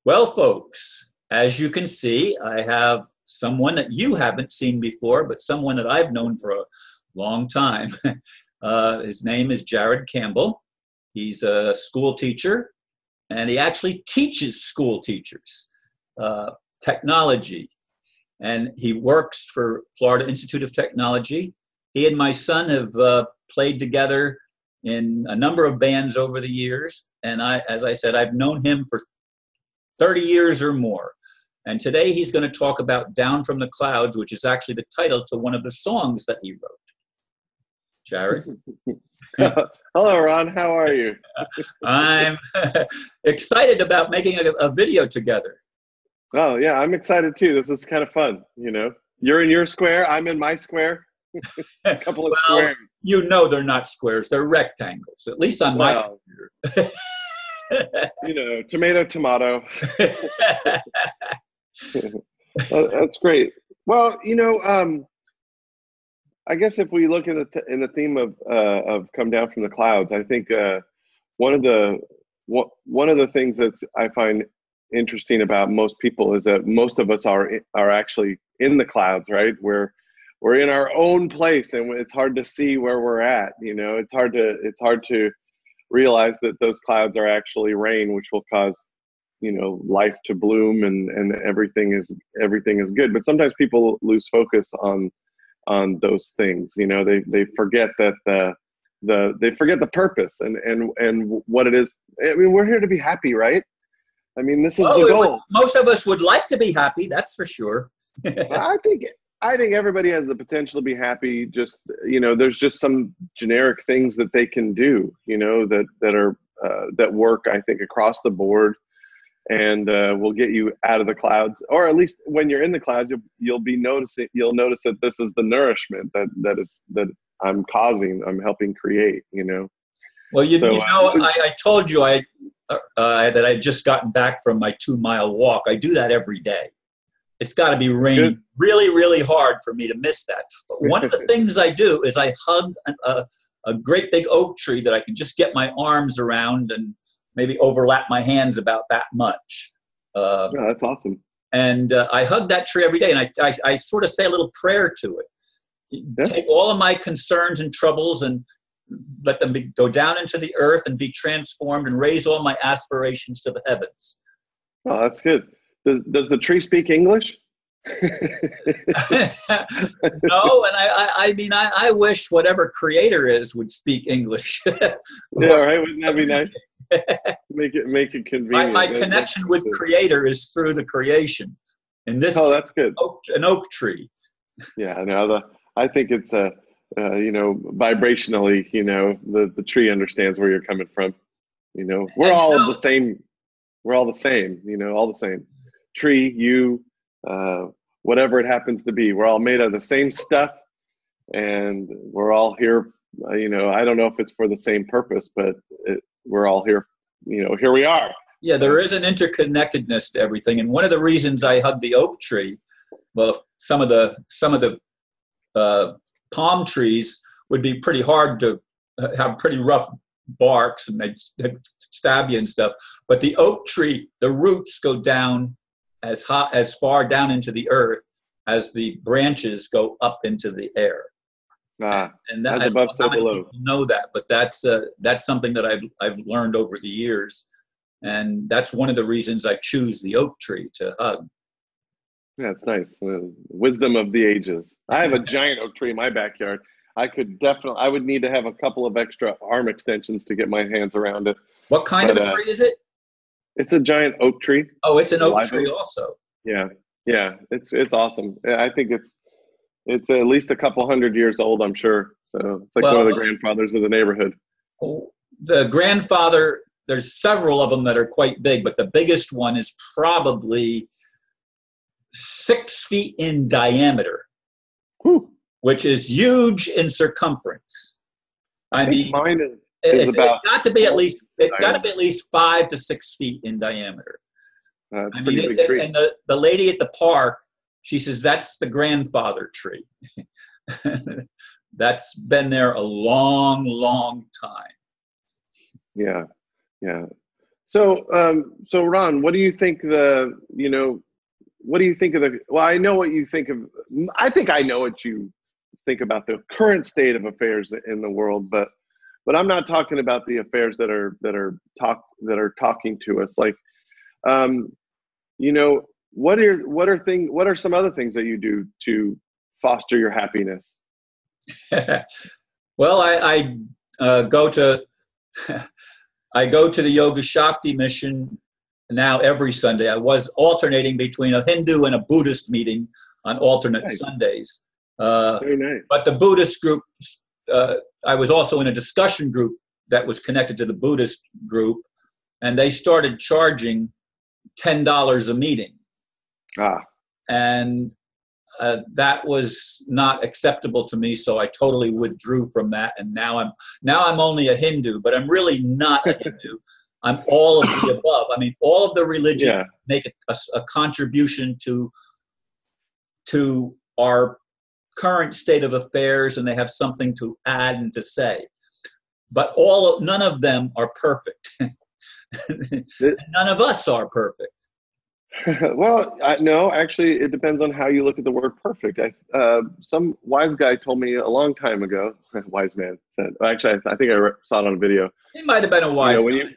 Well, folks, as you can see, I have someone that you haven't seen before, but someone that I've known for a long time. His name is Jared Campbell. He's a school teacher, and he actually teaches school teachers technology. And he works for Florida Institute of Technology. He and my son have played together in a number of bands over the years. And as I said, I've known him for 30 years or more. And today he's going to talk about Down from the Clouds, which is actually the title to one of the songs that he wrote. Jared? Hello, Ron. How are you? I'm excited about making a video together. Oh, yeah, I'm excited too. This is kind of fun, you know. You're in your square, I'm in my square. A couple of squares. You know they're not squares, they're rectangles, at least on my computer. You know, tomato. That's great. Well, you know, I guess if we look at in the theme of Come Down from the Clouds, I think one of the things that I find interesting about most people is that most of us are actually in the clouds, right? We're in our own place, and it's hard to see where we're at. You know, it's hard to realize that those clouds are actually rain, which will cause, you know, life to bloom and everything is good. But sometimes people lose focus on those things. You know, they forget that they forget the purpose and what it is. I mean, we're here to be happy, right? I mean, this is the goal. Most of us would like to be happy, that's for sure. I think everybody has the potential to be happy. Just, you know, there's just some generic things that they can do, you know, that work, I think, across the board, and will get you out of the clouds, or at least when you're in the clouds, you'll notice that this is the nourishment that I'm helping create, you know. Well, I told you that I'd just gotten back from my 2-mile walk. I do that every day. It's got to be raining really, really hard for me to miss that. But one of the things I do is I hug a great big oak tree that I can just get my arms around and maybe overlap my hands about that much. Yeah, that's awesome. And I hug that tree every day, and I sort of say a little prayer to it. Yeah. Take all of my concerns and troubles and let them go down into the earth and be transformed, and raise all my aspirations to the heavens. Oh, that's good. Does the tree speak English? No, and I mean, I wish whatever creator is would speak English. Yeah, right. Wouldn't that be nice? Make it convenient. My connection with creator is through the creation. In this case, that's good. An oak tree. Yeah, no, I think it's you know, vibrationally, you know, the tree understands where you're coming from. You know, we're all the same. We're all the same. You know, all the same. Tree, you, whatever it happens to be, we're all made of the same stuff, and we're all here. You know, I don't know if it's for the same purpose, but we're all here. You know, here we are. Yeah, there is an interconnectedness to everything, and one of the reasons I hug the oak tree, well, some of the palm trees would be pretty hard to have pretty rough barks, and they'd stab you and stuff. But the oak tree, the roots go down as far down into the earth as the branches go up into the air. And that, as above, so below. Know that, but that's something that I've learned over the years, and that's one of the reasons I choose the oak tree to hug. Yeah, it's nice. Wisdom of the ages. I have a giant oak tree in my backyard. I would need to have a couple of extra arm extensions to get my hands around it. What kind of a tree is it? It's a giant oak tree. Oh, it's an oak tree also. Yeah. It's awesome. I think it's at least a couple 100 years old, I'm sure. So it's like one of the grandfathers of the neighborhood. The grandfather, there's several of them that are quite big, but the biggest one is probably 6 feet in diameter. Whew. Which is huge in circumference. I mean, mine is it's got to be at least 5 to 6 feet in diameter. It's pretty big tree. And the lady at the park, she says that's the grandfather tree. That's been there a long, long time. Yeah. So Ron, what do you think what do you think of well, I know what you think of, I think I know what you think about the current state of affairs in the world, but I'm not talking about the affairs that are talking to us. Like, you know, what are some other things that you do to foster your happiness? Well, I go to I go to the Yoga Shakti mission now every Sunday. I was alternating between a Hindu and a Buddhist meeting on alternate Nice. Sundays. Very nice. But the Buddhist group, I was also in a discussion group that was connected to the Buddhist group, and they started charging $10 a meeting. And that was not acceptable to me, so I totally withdrew from that. And now I'm only a Hindu, but I'm really not a Hindu. I'm all of the above. I mean, all of the religions make a contribution to our current state of affairs, and they have something to add and to say. But none of them are perfect. None of us are perfect. Well, no, actually, it depends on how you look at the word perfect. Some wise guy told me a long time ago, wise man said, actually, I think I saw it on a video. He might have been a wise guy.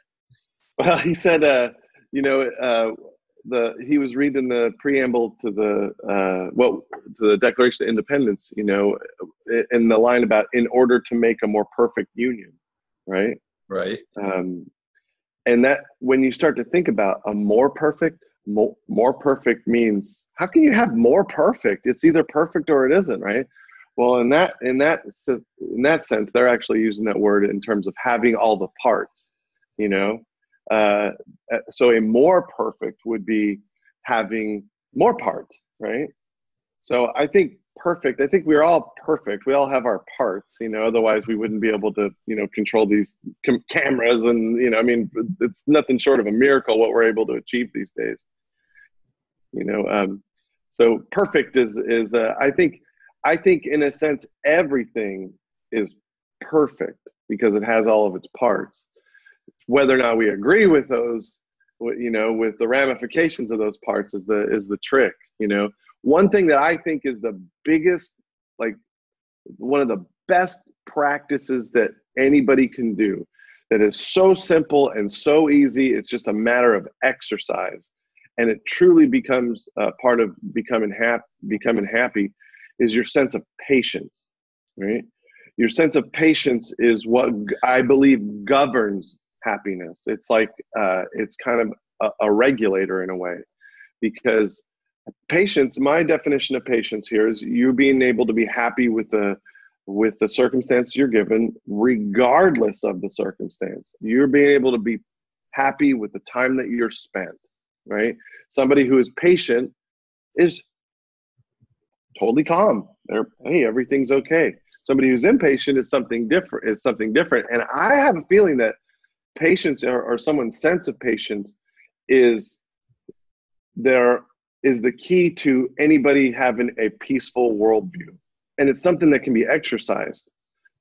Well, he said, he was reading the preamble to the Declaration of Independence, in the line about in order to make a more perfect union, right? Right. And that when you start to think about a more perfect means, how can you have more perfect? It's either perfect or it isn't, right? Well, in that sense, they're actually using that word in terms of having all the parts, so a more perfect would be having more parts, right? So I think we're all perfect. We all have our parts, otherwise we wouldn't be able to, control these cameras and, it's nothing short of a miracle what we're able to achieve these days. So perfect is I think in a sense, everything is perfect because it has all of its parts. Whether or not we agree with those, with the ramifications of those parts is the trick. One thing that I think is the biggest, like one of the best practices that anybody can do that is so simple and so easy, it's just a matter of exercise. And it truly becomes part of becoming happy is your sense of patience, right? Your sense of patience is what I believe governs happiness. It's like, it's kind of a regulator in a way, because patience, my definition of patience here is you being able to be happy with the circumstance you're given, regardless of the circumstance. You're being able to be happy with the time that you're spent, right? Somebody who is patient is totally calm. Hey, everything's okay. Somebody who's impatient is something different. And I have a feeling that patience or someone's sense of patience is the key to anybody having a peaceful worldview. And it's something that can be exercised,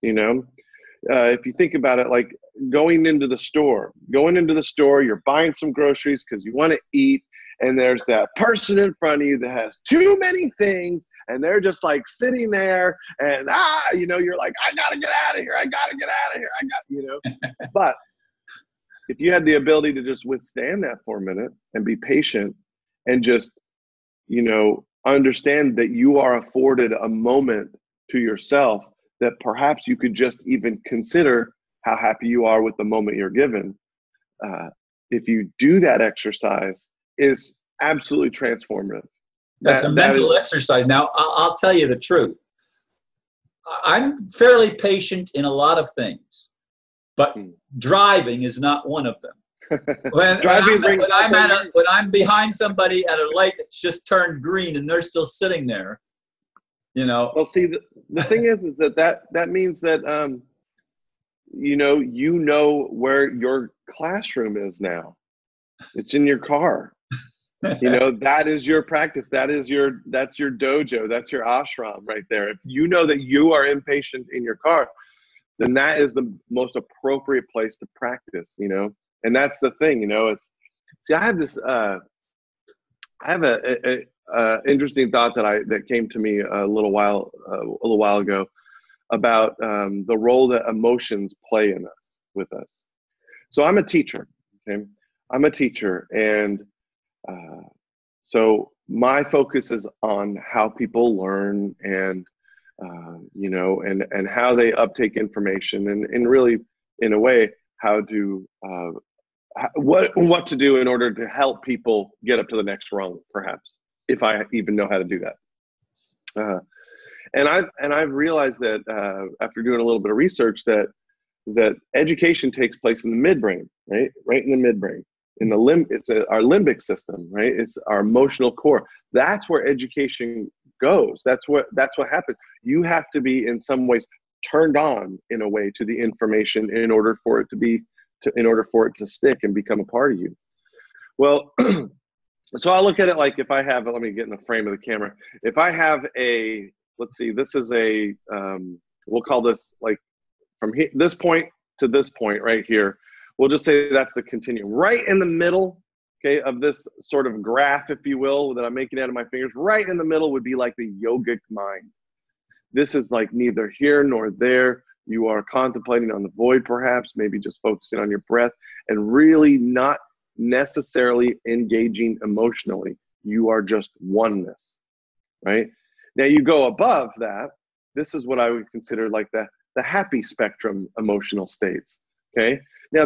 if you think about it, like going into the store, you're buying some groceries because you want to eat. And there's that person in front of you that has too many things, and they're just like sitting there, and you're like, I gotta get out of here. But if you had the ability to just withstand that for a minute and be patient and just, understand that you are afforded a moment to yourself, that perhaps you could just even consider how happy you are with the moment you're given. If you do that exercise, is absolutely transformative. That's a mental exercise. Now, I'll tell you the truth. I'm fairly patient in a lot of things, but driving is not one of them. When I'm behind somebody at a light that's just turned green and they're still sitting there, Well, see, the thing is that means that where your classroom is now. It's in your car. That is your practice. That's your dojo. That's your ashram right there. If you know that you are impatient in your car, then that is the most appropriate place to practice, And that's the thing, you know, see, I have this, I have a interesting thought that came to me a little while ago about the role that emotions play with us. So I'm a teacher, okay? I'm a teacher, and so my focus is on how people learn and, you know, and how they uptake information, and really, in a way, how to, what to do in order to help people get up to the next rung, perhaps, if I even know how to do that. And I've realized that after doing a little bit of research that education takes place in the midbrain, right in the midbrain, in the it's our limbic system, right? It's our emotional core. That's where education goes. That's what happens. You have to be in some ways turned on in a way to the information in order for it to stick and become a part of you. Well, so I'll look at it like if I have, let me get in the frame of the camera. If I have let's see, this is we'll call this like from this point to this point right here. We'll just say that's the continuum. Right in the middle, okay, of this sort of graph, if you will, that I'm making out of my fingers, right in the middle would be like the yogic mind. This is like neither here nor there. You are contemplating on the void, perhaps, maybe just focusing on your breath and really not necessarily engaging emotionally. You are just oneness, right? Now you go above that. This is what I would consider like the happy spectrum emotional states, okay? Now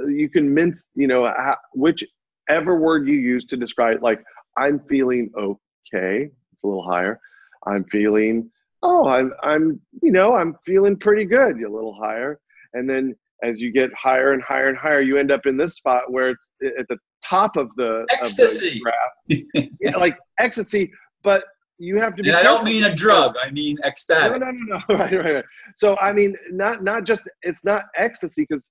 you can mince, you know, whichever word you use to describe it, like I'm feeling okay, it's a little higher. I'm feeling, I'm feeling pretty good, a little higher. And then as you get higher and higher and higher, you end up in this spot where it's at the top of the ecstasy. graph. Yeah, like ecstasy, but you have to be. And I don't mean a drug. I mean ecstatic. No. Right. So I mean, not just, it's not ecstasy, because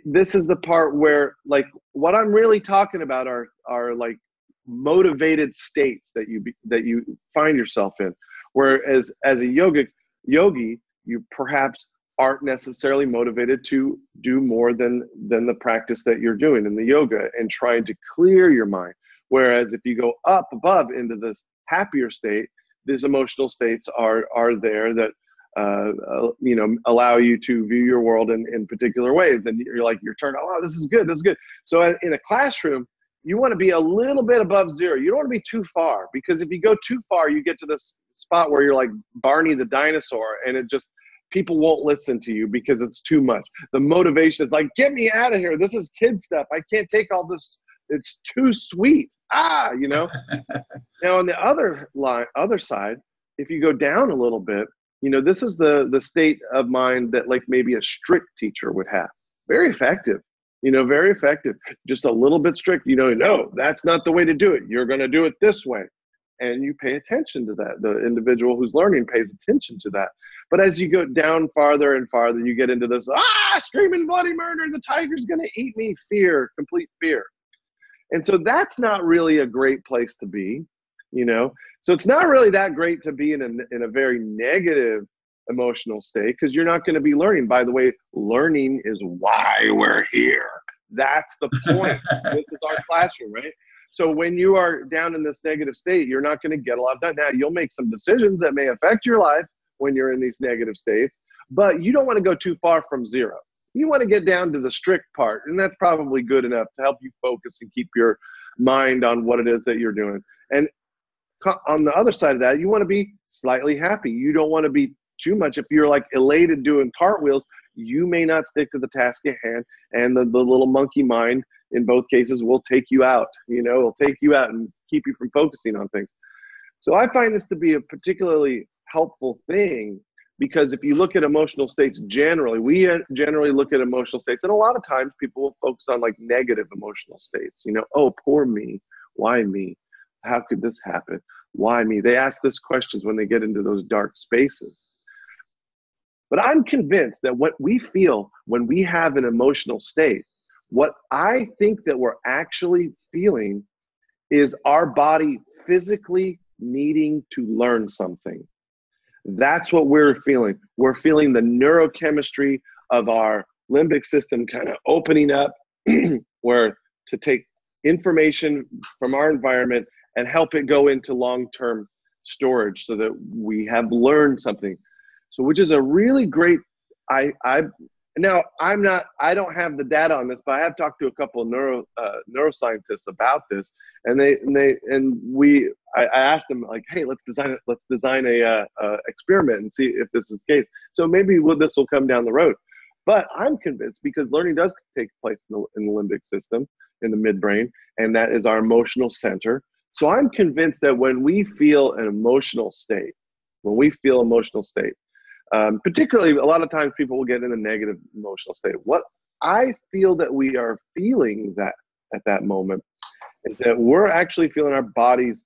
this is the part where, like, what I'm really talking about are like motivated states that you find yourself in. Whereas as a yogi, you perhaps aren't necessarily motivated to do more than the practice that you're doing in the yoga and trying to clear your mind. Whereas if you go up above into this happier state, these emotional states are there that allow you to view your world in particular ways, and you're turned on. Oh, this is good. So in a classroom, you want to be a little bit above zero. You don't want to be too far, because if you go too far, you get to this spot where you're like Barney the dinosaur, and people won't listen to you because it's too much. The motivation is like, get me out of here. This is kid stuff. I can't take all this. It's too sweet. Now on the other side, if you go down a little bit, this is the state of mind that like maybe a strict teacher would have. Very effective, very effective. Just a little bit strict, no, that's not the way to do it. You're going to do it this way. And you pay attention to that. The individual who's learning pays attention to that. But as you go down farther and farther, you get into this, screaming bloody murder, the tiger's going to eat me, fear, complete fear. And so that's not really a great place to be, So it's not really that great to be in a very negative emotional state, because you're not going to be learning. By the way, learning is why we're here. That's the point. This is our classroom, right? So when you are down in this negative state, you're not going to get a lot done. Now, you'll make some decisions that may affect your life when you're in these negative states, but you don't want to go too far from zero. You want to get down to the strict part, and that's probably good enough to help you focus and keep your mind on what it is that you're doing. And on the other side of that, you want to be slightly happy. You don't want to be too much. If you're like elated doing cartwheels, you may not stick to the task at hand, and the little monkey mind in both cases will take you out. It'll take you out and keep you from focusing on things. So I find this to be a particularly helpful thing, because if you look at emotional states generally, we generally look at emotional states, and a lot of times people will focus on like negative emotional states. Oh, poor me. Why me? How could this happen? Why me? They ask these questions when they get into those dark spaces. But I'm convinced that what we feel when we have an emotional state, what I think that we're actually feeling is our body physically needing to learn something. That's what we're feeling. We're feeling the neurochemistry of our limbic system kind of opening up where to take information from our environment and help it go into long-term storage so that we have learned something. So, which is a really great, I don't have the data on this, but I have talked to a couple of neuroscientists about this, and I asked them, like, hey, let's design a experiment and see if this is the case. So maybe this will come down the road. But I'm convinced, because learning does take place in the limbic system, in the midbrain, and that is our emotional center. So I'm convinced that when we feel an emotional state, particularly a lot of times people will get in a negative emotional state. What I feel that we are feeling that at that moment is that we're actually feeling our body's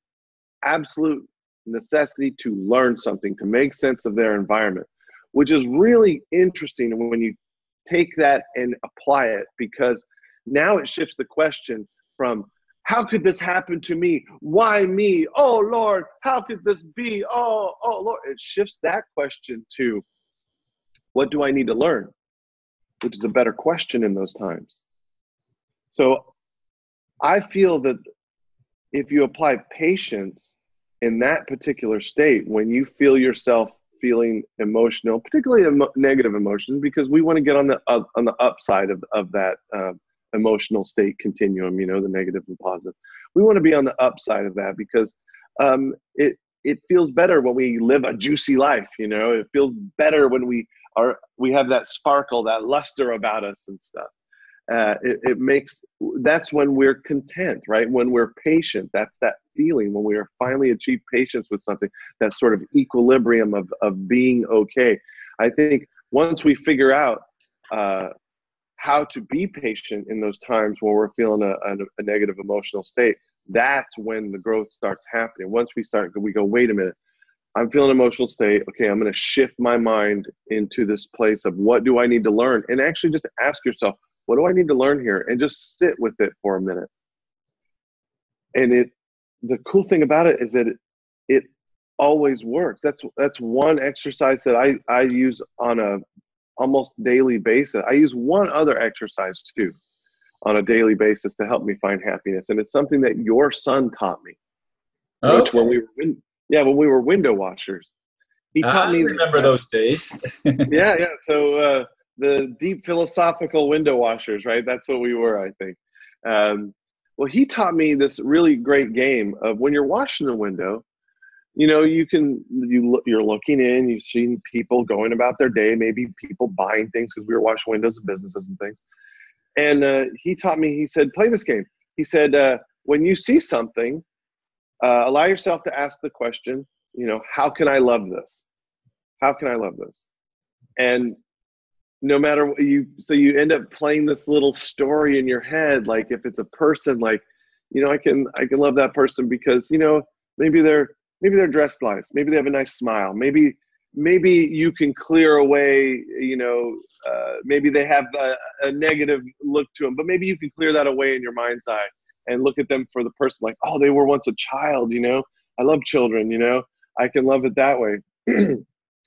absolute necessity to learn something, to make sense of their environment, which is really interesting when you take that and apply it, because now it shifts the question from, how could this happen to me? Why me? Oh, Lord, how could this be? Oh, Lord. It shifts that question to, what do I need to learn? Which is a better question in those times. So I feel that if you apply patience in that particular state, when you feel yourself feeling emotional, particularly negative emotions, because we want to get on the upside of that emotional state continuum, the negative and positive. We want to be on the upside of that, because it feels better when we live a juicy life. It feels better when we have that sparkle, that luster about us and stuff. That's when we're content, right? When we're patient, that's that feeling when we are finally achieved patience with something, that sort of equilibrium of being okay. I think once we figure out how to be patient in those times where we're feeling a negative emotional state, that's when the growth starts happening. Once we go, wait a minute, I'm feeling an emotional state. Okay, I'm going to shift my mind into this place of, what do I need to learn? And actually just ask yourself, what do I need to learn here? And just sit with it for a minute. And the cool thing about it is that it always works. That's one exercise that I use on a almost daily basis. I use one other exercise too on a daily basis to help me find happiness. And it's something that your son taught me. Okay. When we were window washers. He taught me. I remember those days. Yeah. So the deep philosophical window washers, right? That's what we were, I think. Well, he taught me this really great game of, when you're washing the window, you're looking in, you've seen people going about their day, maybe people buying things, because we were washing windows of businesses and things. And he taught me, he said, play this game. He said, when you see something, allow yourself to ask the question, how can I love this? How can I love this? And no matter what you end up playing this little story in your head. Like, if it's a person, like, I can love that person because, maybe they're dressed nice. Maybe they have a nice smile. Maybe you can clear away, maybe they have a negative look to them, but maybe you can clear that away in your mind's eye and look at them for the person, like, oh, they were once a child, I love children, I can love it that way.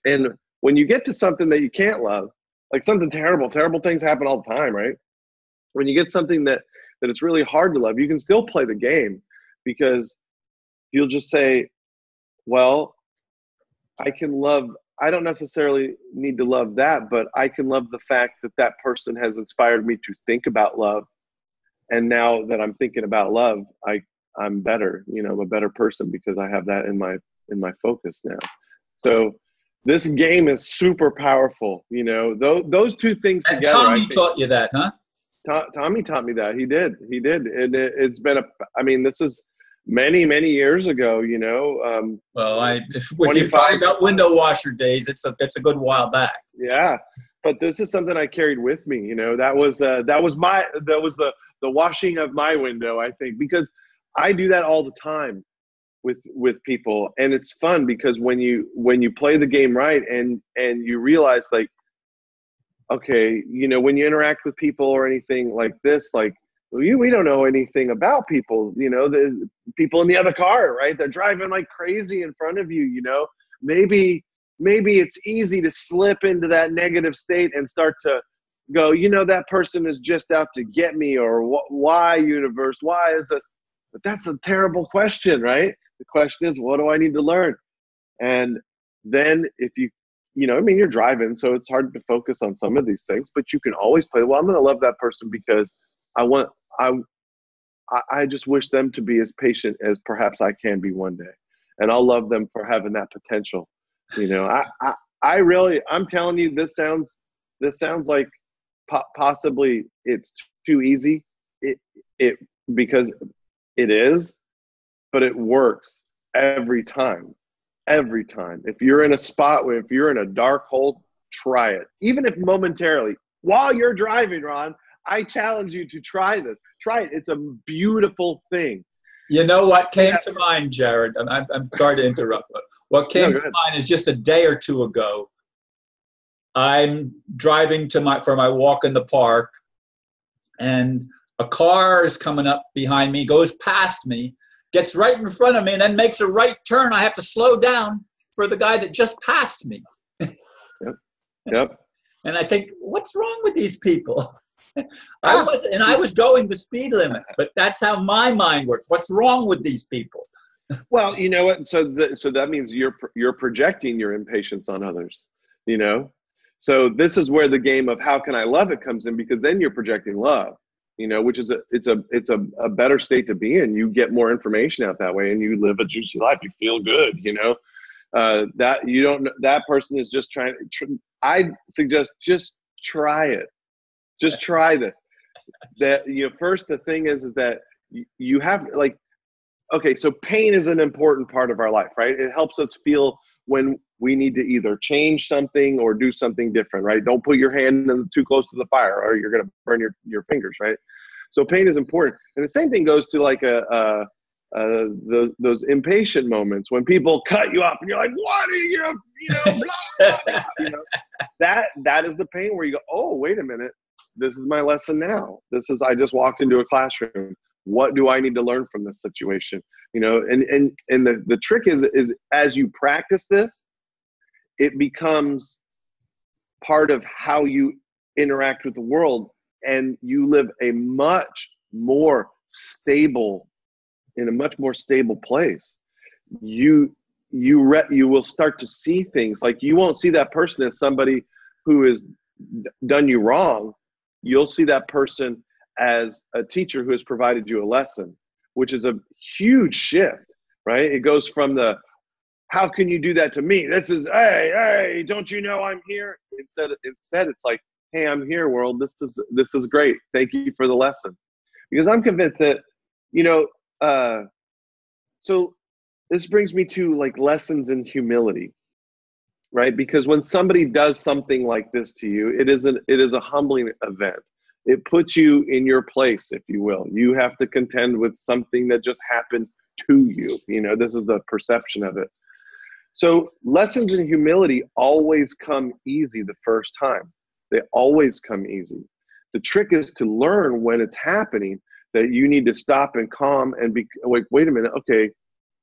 And when you get to something that you can't love, like something terrible things happen all the time, right? When you get something that it's really hard to love, you can still play the game, because you'll just say, well, I don't necessarily need to love that, but I can love the fact that person has inspired me to think about love. And now that I'm thinking about love, I'm better, I'm a better person because I have that in my focus now. So this game is super powerful, those two things And together. Tommy taught you that, huh? Tommy taught me that. He did. And it's been this is many, many years ago, Well, if you're talking about window washer days, it's a good while back. Yeah. But this is something I carried with me, that was the washing of my window, I think, because I do that all the time with people. And it's fun because when you play the game right and you realize, like, okay, when you interact with people or anything like this, like, we don't know anything about people, the people in the other car, right? They're driving like crazy in front of you, maybe it's easy to slip into that negative state and start to go, that person is just out to get me, or why, universe, why is this? But that's a terrible question, right? The question is, what do I need to learn? And then if you're driving, so it's hard to focus on some of these things, but you can always play, well, I'm going to love that person because I just wish them to be as patient as perhaps I can be one day. And I'll love them for having that potential. I'm telling you, this sounds like possibly it's too easy. Because it is, but it works every time. Every time. If you're in a spot where, if you're in a dark hole, try it. Even if momentarily, while you're driving, Ron, I challenge you to try this. Try it. It's a beautiful thing. You know what came to mind, Jared? I'm sorry to interrupt, but what came to mind is just a day or two ago, I'm driving for my walk in the park, and a car is coming up behind me, goes past me, gets right in front of me, and then makes a right turn. I have to slow down for the guy that just passed me. Yep. And I think, what's wrong with these people? I was going the speed limit, but that's how my mind works. What's wrong with these people? Well, you know what? So that means you're projecting your impatience on others. So this is where the game of how can I love it comes in, because then you're projecting love. Which is it's a better state to be in. You get more information out that way, and you live a juicy life. You feel good. That person is just trying. I suggest just try it. Just try this. First, the thing is that you have okay, so pain is an important part of our life, right? It helps us feel when we need to either change something or do something different, right? Don't put your hand too close to the fire, or you're going to burn your fingers, right? So pain is important. And the same thing goes to those impatient moments when people cut you off and you're like, what are you, blah, blah, blah. That is the pain where you go, oh, wait a minute. This is my lesson now. I just walked into a classroom. What do I need to learn from this situation? And the trick is as you practice this, it becomes part of how you interact with the world, and you live in a much more stable place. You will start to see things like, you won't see that person as somebody who has done you wrong. You'll see that person as a teacher who has provided you a lesson, which is a huge shift, right? It goes from how can you do that to me? This is, hey, don't you know I'm here? Instead it's like, hey, I'm here, world. This is great. Thank you for the lesson. Because I'm convinced that, so this brings me to lessons in humility, right? Because when somebody does something like this to you, it is a humbling event. It puts you in your place, if you will. You have to contend with something that just happened to you. This is the perception of it. So lessons in humility always come easy the first time. They always come easy. The trick is to learn when it's happening that you need to stop and calm and be like, wait a minute, okay,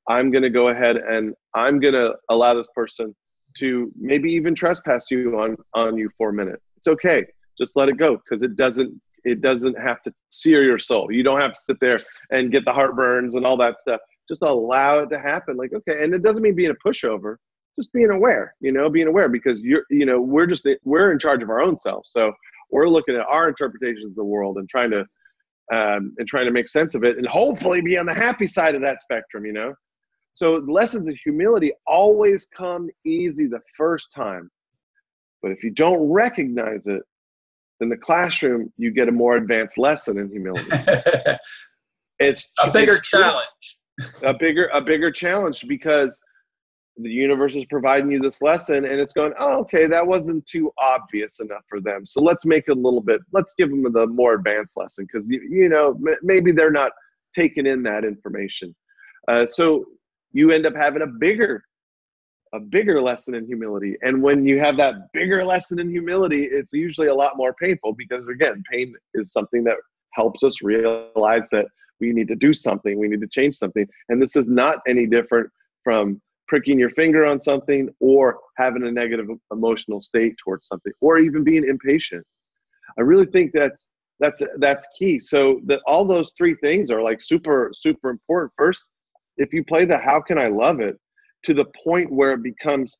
I'm going to go ahead and I'm going to allow this person to maybe even trespass you on you for a minute. It's okay. Just let it go, because it doesn't have to sear your soul. You don't have to sit there and get the heartburns and all that stuff. Just allow it to happen. Okay. And it doesn't mean being a pushover, just being aware, because we're in charge of our own self. So we're looking at our interpretations of the world and trying to make sense of it, and hopefully be on the happy side of that spectrum, So lessons of humility always come easy the first time. But if you don't recognize it, in the classroom, you get a more advanced lesson in humility. It's a bigger challenge. A bigger challenge, because the universe is providing you this lesson, and it's going, oh, okay, that wasn't too obvious enough for them. So let's make it let's give them the more advanced lesson, because maybe they're not taking in that information. So you end up having a bigger lesson in humility. And when you have that bigger lesson in humility, it's usually a lot more painful, because again, pain is something that helps us realize that we need to do something, we need to change something. And this is not any different from pricking your finger on something, or having a negative emotional state towards something, or even being impatient. I really think that's key. So that all those three things are like super, super important. First, if you play the how can I love it to the point where it becomes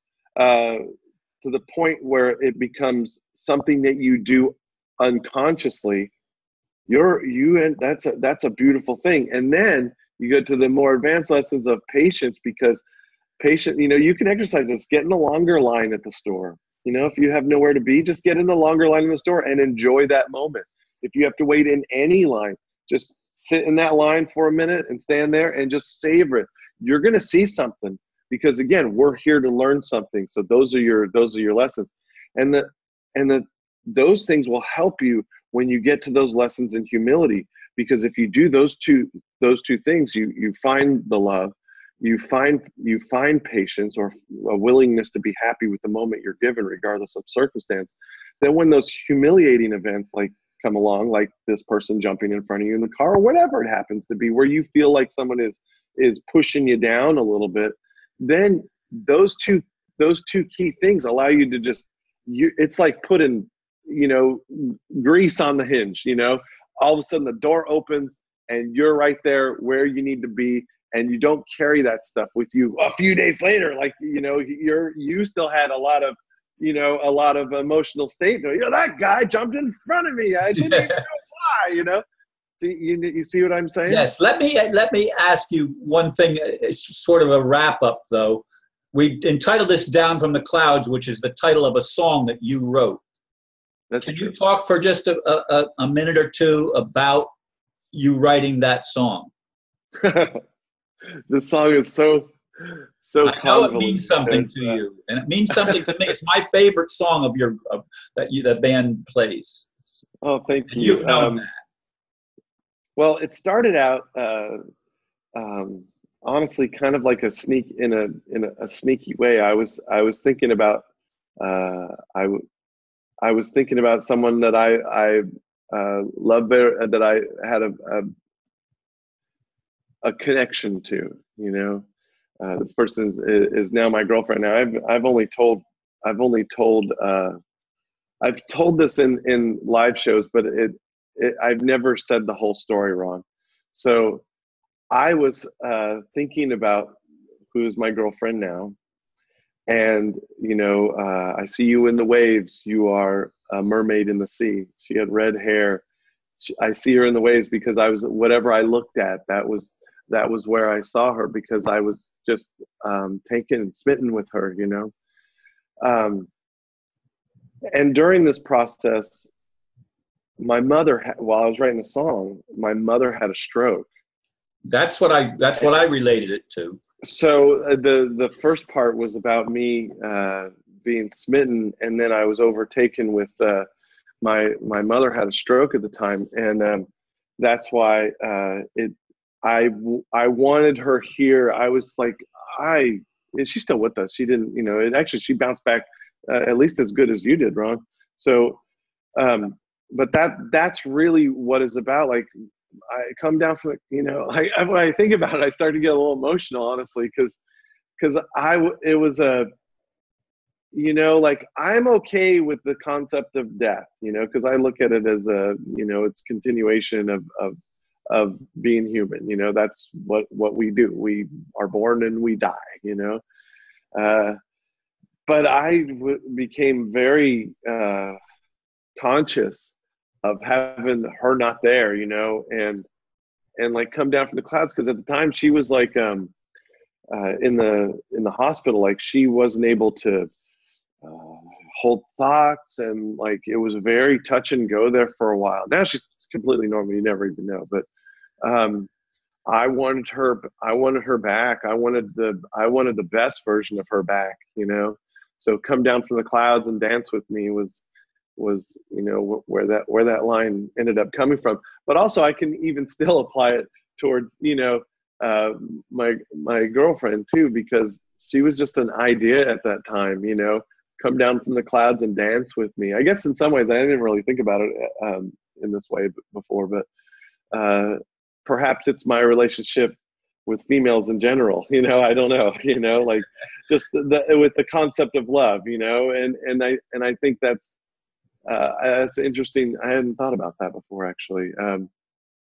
something that you do unconsciously, and that's a beautiful thing. And then you go to the more advanced lessons of patience, because you can exercise this. Get in the longer line at the store. If you have nowhere to be, just get in the longer line in the store and enjoy that moment. If you have to wait in any line, just sit in that line for a minute and stand there and just savor it. You're going to see something, because again, we're here to learn something. So those are your lessons. And those things will help you when you get to those lessons in humility, because if you do those two things, you find the love, you find patience, or a willingness to be happy with the moment you're given, regardless of circumstance. Then when those humiliating events like come along, like this person jumping in front of you in the car, or whatever it happens to be, where you feel like someone is pushing you down a little bit, then those two key things allow you to it's like putting grease on the hinge. All of a sudden the door opens and you're right there where you need to be, and you don't carry that stuff with you a few days later. Like, you still had a lot of emotional state. That guy jumped in front of me. I didn't even know why. You see what I'm saying? Yes. Let me ask you one thing. It's sort of a wrap up, though. We entitled this "Down from the Clouds," which is the title of a song that you wrote. Can you talk for just a minute or two about you writing that song? This song is so I know it means something to you, and it means something to me. It's my favorite song that the band plays. Oh, thank you. You've known that. Well, it started out honestly kind of like a sneaky way. I was thinking about I was thinking about someone that I love very, that I had a connection to. This person is now my girlfriend. Now I've told this in live shows, but I've never said the whole story wrong. So I was thinking about who's my girlfriend now, and I see you in the waves. You are a mermaid in the sea. She had red hair. I see her in the waves because whatever I looked at, that was where I saw her, because I was just taken and smitten with her. And during this process, my mother, while I was writing the song, my mother had a stroke. That's what I related it to. So the first part was about me being smitten, and then I was overtaken with my mother had a stroke at the time, and that's why I wanted her here. I was like, she's still with us. She didn't, she bounced back at least as good as you did, Ron. So, but that's really what it's about. Like, I come down from when I think about it, I start to get a little emotional, honestly, because it was like, I'm okay with the concept of death, because I look at it as it's continuation of being human. That's what we do. We are born and we die. But I became very conscious of having her not there, and like come down from the clouds, because at the time she was like in the hospital, like she wasn't able to hold thoughts, and like it was very touch and go there for a while. Now she's completely normal. You never even know, but I wanted her back. I wanted the best version of her back, So come down from the clouds and dance with me was where that line ended up coming from. But also I can even still apply it towards my girlfriend too, because she was just an idea at that time. Come down from the clouds and dance with me. I guess in some ways I didn't really think about it in this way before, but perhaps it's my relationship with females in general. I don't know. Like just with the concept of love. And I think that's That's interesting. I hadn't thought about that before, actually.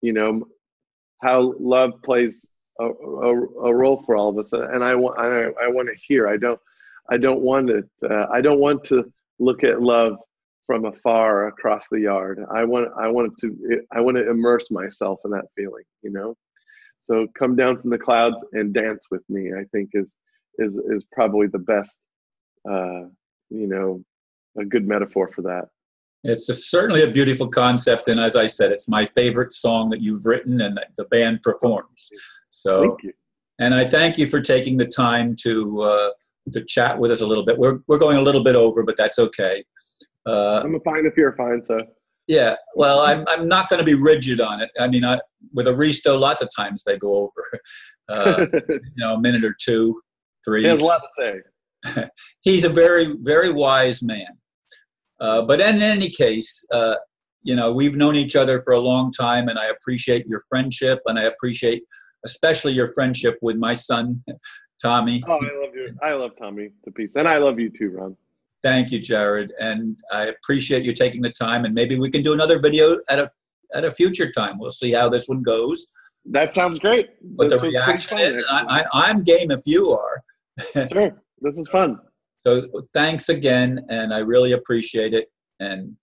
You know, how love plays a role for all of us, and I want to hear. I don't want it. I don't want to look at love from afar across the yard. I want to immerse myself in that feeling. You know, so come down from the clouds and dance with me. I think is probably the best. You know, a good metaphor for that. It's certainly a beautiful concept, and as I said, it's my favorite song that you've written and that the band performs. So, thank you. And I thank you for taking the time to chat with us a little bit. We're going a little bit over, but that's okay. I'm fine if you're fine. So. Yeah, well, I'm not going to be rigid on it. I mean, with Aristo, lots of times they go over, you know, a minute or two, three. He has a lot to say. He's a very, very wise man. But in any case, you know, we've known each other for a long time, and I appreciate your friendship, and I appreciate especially your friendship with my son, Tommy. Oh, I love you. I love Tommy to pieces, and I love you too, Ron. Thank you, Jared, and I appreciate you taking the time, and maybe we can do another video at a future time. We'll see how this one goes. That sounds great. What the reaction is. I'm game if you are. Sure, this is fun. So thanks again, and I really appreciate it. And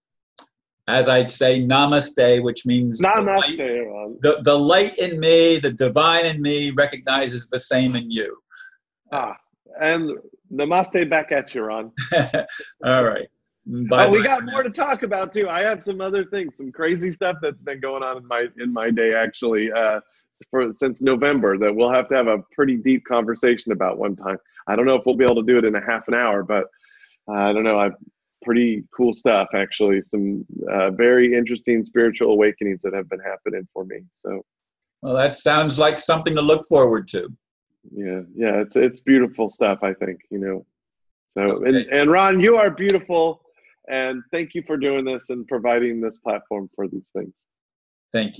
as I'd say, namaste, which means namaste, the light in me, the divine in me recognizes the same in you. And namaste back at you, Ron. All right. Bye. We got more to talk about too. I have some other things, some crazy stuff that's been going on in my day actually since November that we'll have to have a pretty deep conversation about one time. I don't know if we'll be able to do it in a half an hour, but I don't know. I've pretty cool stuff actually. Some very interesting spiritual awakenings that have been happening for me. So, well, that sounds like something to look forward to. Yeah, it's beautiful stuff, I think, you know. So, okay. and Ron, you are beautiful, and thank you for doing this and providing this platform for these things. Thank you.